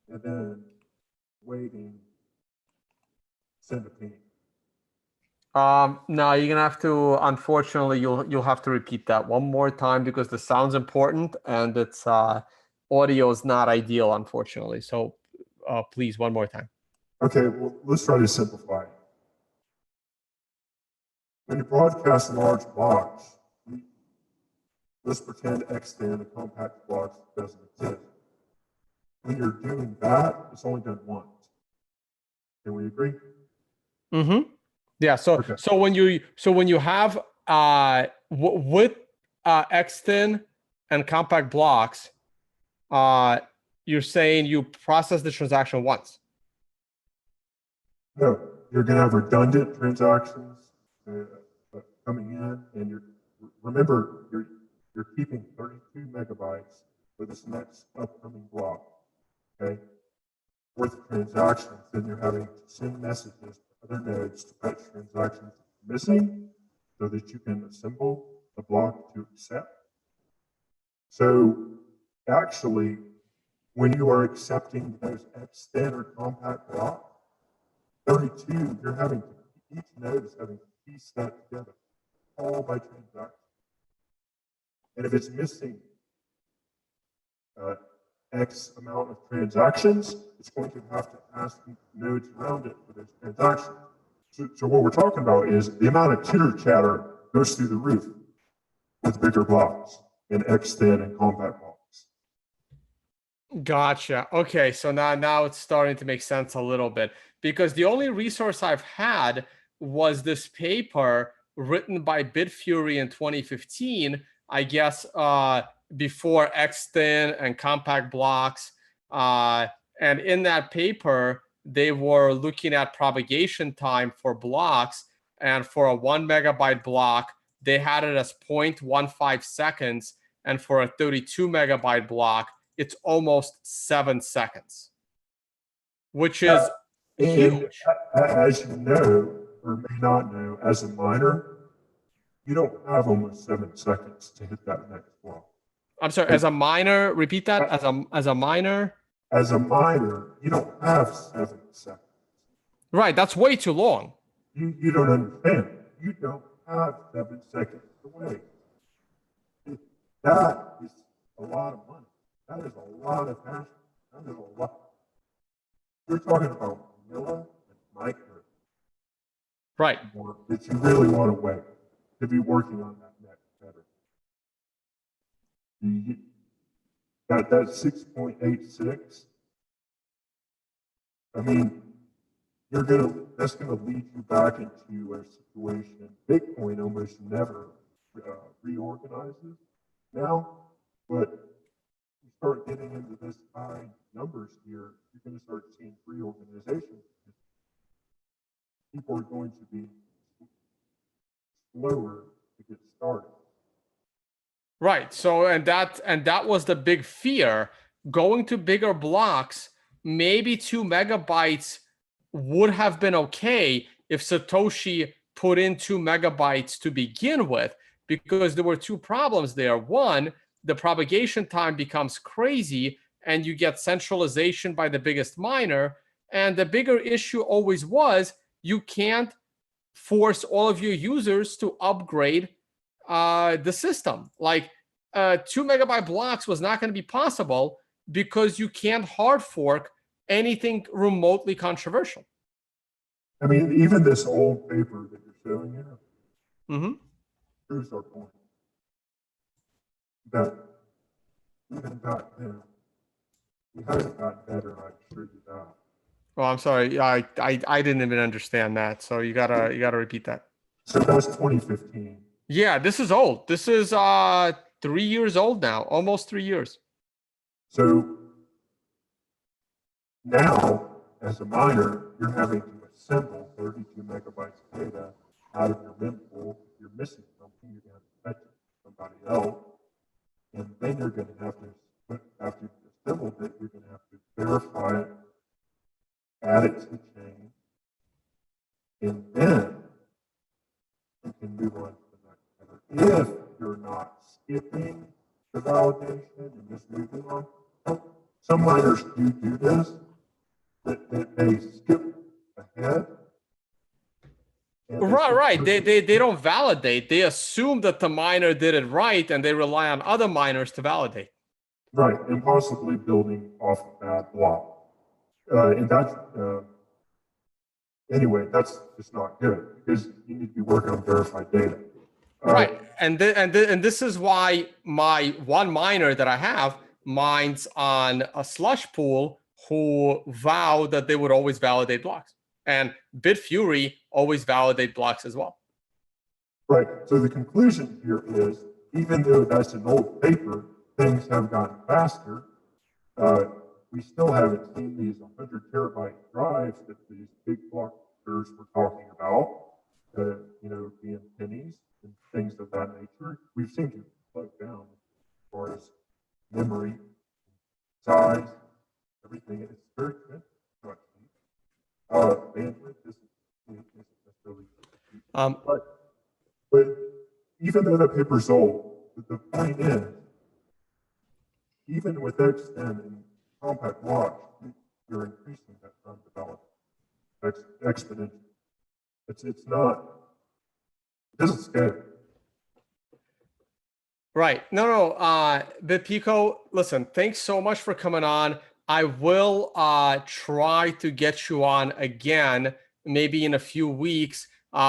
and then waiting, send a ping. No, you're gonna have to. Unfortunately, you'll have to repeat that one more time because the sound's important and it's audio is not ideal, unfortunately. So please, one more time. Okay, well, let's try to simplify it. When you broadcast large blocks, let's pretend Xden and compact blocks doesn't exist. When you're doing that, it's only done once. Can we agree? Mm-hmm. Yeah. So Okay. so when you have with Xden and compact blocks, you're saying you process the transaction once. No, you're going to have redundant transactions coming in, and remember you're keeping 32 megabytes for this next upcoming block, okay, worth of transactions, then you're having to send messages to other nodes to fetch transactions missing so that you can assemble the block to accept. So actually, when you are accepting those standard compact blocks, 32, you're having to, each node is having to piece that together, all by transaction. And if it's missing X amount of transactions, it's going to have to ask the nodes around it for those transactions. So what we're talking about is the amount of chitter chatter goes through the roof with bigger blocks in extend and compact blocks. Gotcha. Okay, so now it's starting to make sense a little bit, because the only resource I've had was this paper written by Bitfury in 2015, I guess, before extend and compact blocks. And in that paper, they were looking at propagation time for blocks, and for a 1 megabyte block, they had it as 0.15 seconds, and for a 32 megabyte block, it's almost 7 seconds, which is huge. As you know, or may not know, as a miner, you don't have almost 7 seconds to hit that next block. I'm sorry, as a miner, repeat that, as a miner? As a miner, you don't have 7 seconds. Right, that's way too long. You don't understand. You don't have 7 seconds to wait. That is a lot of money. That is a lot of hash. That is a lot. You're talking about vanilla and micro. Right. That you really want to wait to be working on that next better. That 6.86. I mean, that's gonna lead you back into a situation. Bitcoin almost never reorganizes now, but you start getting into this high numbers here, you're going to start seeing reorganization. People are going to be slower to get started. Right. So and that was the big fear. Going to bigger blocks, maybe 2 megabytes would have been okay if Satoshi put in 2 megabytes to begin with, because there were two problems there. One, the propagation time becomes crazy and you get centralization by the biggest miner. And the bigger issue always was you can't force all of your users to upgrade the system. Like 2 megabyte blocks was not going to be possible because you can't hard fork anything remotely controversial. I mean, even this old paper that you're showing here proves our point that even back then, we haven't gotten better, I assure you that. Well, I'm sorry, I didn't even understand that. So you gotta repeat that. So that's 2015. Yeah, this is old. This is 3 years old now, almost 3 years. So now, as a miner, you're having to assemble 32 megabytes of data out of your mempool. If you're missing something, you're going to have to fetch it from somebody else. And then you're going to have to, after you've assembled it, you're going to have to verify it, add it to the chain, and then you can move on to the next level. If you're not skipping the validation and just moving on, some miners do this, that they skip ahead. Right. They don't validate. They assume that the miner did it right, and they rely on other miners to validate. Right, and possibly building off of that block. And that's anyway, that's just not good because you need to be working on verified data. Right, and this is why my one miner that I have mines on a slush pool who vow that they would always validate blocks, and Bitfury always validate blocks as well. Right. So the conclusion here is, even though that's an old paper, things have gotten faster. We still haven't seen these 100 terabyte drives that these big blockers were talking about, being pennies and things of that nature. We've seen slow down as far as memory, size, everything. It's very expensive. Not cheap. Bandwidth isn't necessarily cheap. But even though that paper's old, the point is, even with extend and compact watch, you're increasing that time development exponentially. It's not, it doesn't scale. Right. No. BitPico, listen, thanks so much for coming on. I will try to get you on again, maybe in a few weeks.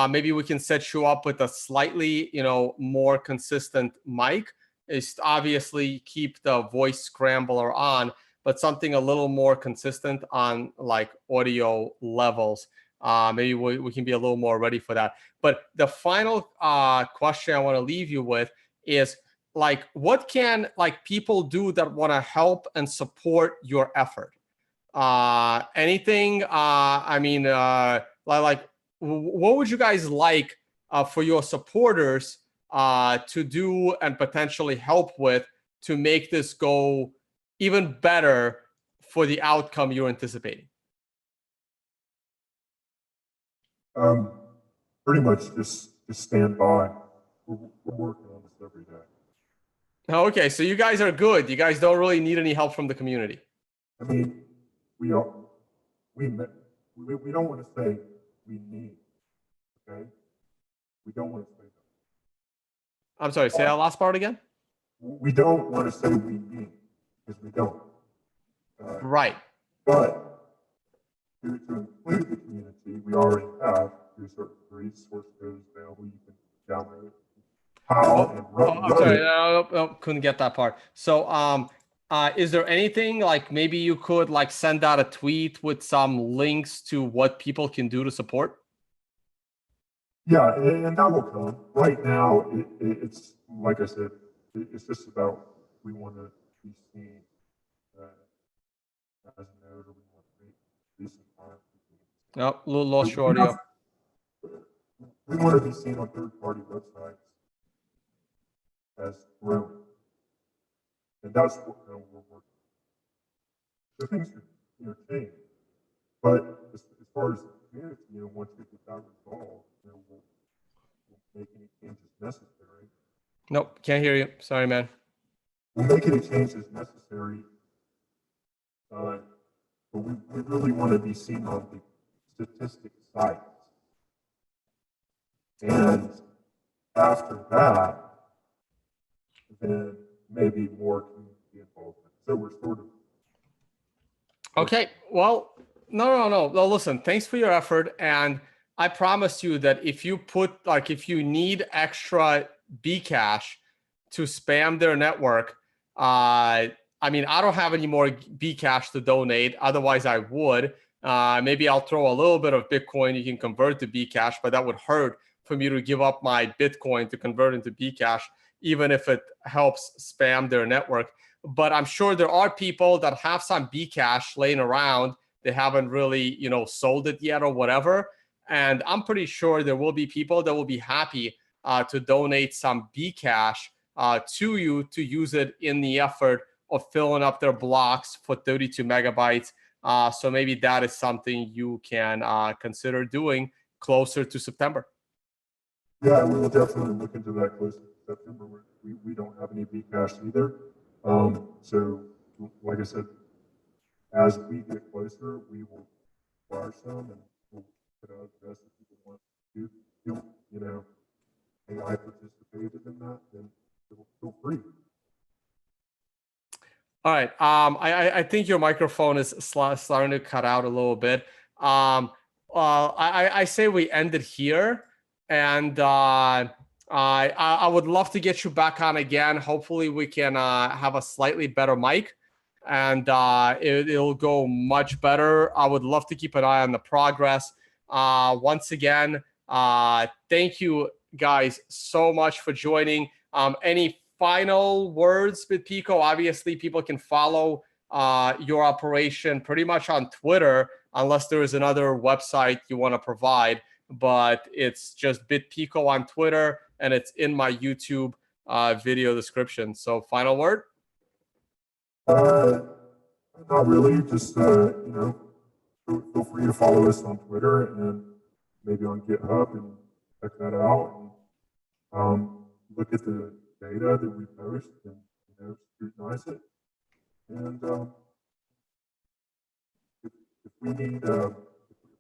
Maybe we can set you up with a slightly, more consistent mic. Is obviously keep the voice scrambler on, but something a little more consistent on like audio levels. Maybe we can be a little more ready for that. But the final question I want to leave you with is, like, what can like people do that want to help and support your effort? Anything? Like, what would you guys like for your supporters to do and potentially help with to make this go even better for the outcome you're anticipating? Pretty much just stand by. We're working on this every day. Okay, so you guys are good. You guys don't really need any help from the community. I mean, we don't want to say we need, okay? We don't want to say that. I'm sorry, say that last part again? We don't want to say we need, because we don't. Right. But to include the community, we already have through certain resource codes available. You can download I'm sorry, no, couldn't get that part. So, is there anything like maybe you could like send out a tweet with some links to what people can do to support? Yeah, and that will come. Right now, it's like I said, it's just about we want to be seen as a node, or we want to make decent time. No, lost your audio. We want to be seen on third-party websites as growing, and that's what we're working. So things can change, but as far as the community, once we get that resolved, we'll make any changes necessary. Nope, can't hear you. Sorry, man. We'll make any changes necessary, but we really want to be seen on the statistic sites, and after that, then maybe more community involvement. So we're sort of. Okay, well, no. Listen, thanks for your effort. And I promise you that if you need extra BCash to spam their network, I don't have any more BCash to donate. Otherwise, I would. Maybe I'll throw a little bit of Bitcoin you can convert to BCash, but that would hurt for me to give up my Bitcoin to convert into BCash, even if it helps spam their network. But I'm sure there are people that have some BCash laying around. They haven't really, sold it yet or whatever. And I'm pretty sure there will be people that will be happy to donate some BCash to you to use it in the effort of filling up their blocks for 32 megabytes. So maybe that is something you can consider doing closer to September. Yeah, we will definitely look into that closer to September. We don't have any BCash either. So, like I said, as we get closer, we will acquire some, and we'll put out the best if people want to do. Hey, I participated in that, then feel free. All right. I think your microphone is starting to cut out a little bit. I say we end it here, and I would love to get you back on again. Hopefully, we can have a slightly better mic, and it'll go much better. I would love to keep an eye on the progress. Once again, thank you guys so much for joining. Any final words, BitPico? Obviously, people can follow your operation pretty much on Twitter, unless there is another website you want to provide. But it's just BitPico on Twitter, and it's in my YouTube video description. So final word? Not really, just, feel free to follow us on Twitter and maybe on GitHub and check that out. And look at the data that we post and scrutinize it. And if we need, if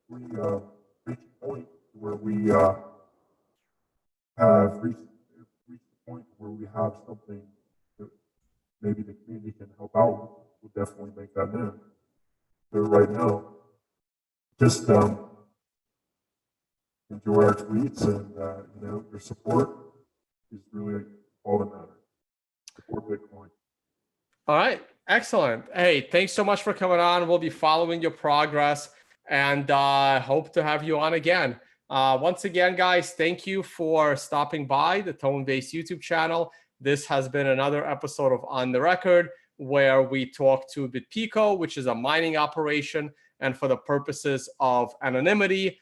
we reach a point where we have reached a point where we have something that maybe the community can help out with, we'll definitely make that known. So right now, just enjoy our tweets, and your support is really all that matters. Support Bitcoin. All right, excellent. Hey, thanks so much for coming on. We'll be following your progress, and hope to have you on again. Once again, guys, thank you for stopping by the Tone-Based YouTube channel. This has been another episode of On the Record, where we talk to BitPico, which is a mining operation. And for the purposes of anonymity,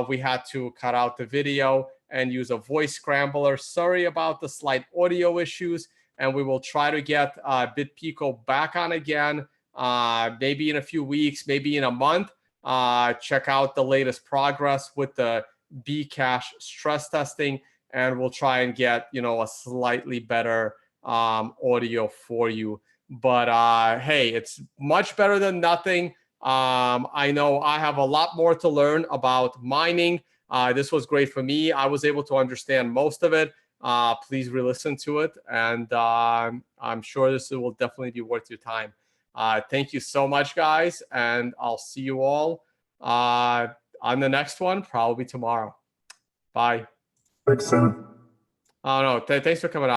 we had to cut out the video and use a voice scrambler. Sorry about the slight audio issues. And we will try to get BitPico back on again, maybe in a few weeks, maybe in a month. Check out the latest progress with the BCash stress testing, and we'll try and get a slightly better audio for you. But hey, it's much better than nothing. I know I have a lot more to learn about mining. This was great for me. I was able to understand most of it. Please re-listen to it, and I'm sure this will definitely be worth your time. Thank you so much, guys, and I'll see you all on the next one, probably tomorrow. Bye. Thanks, Sam. Oh, no, thanks for coming on.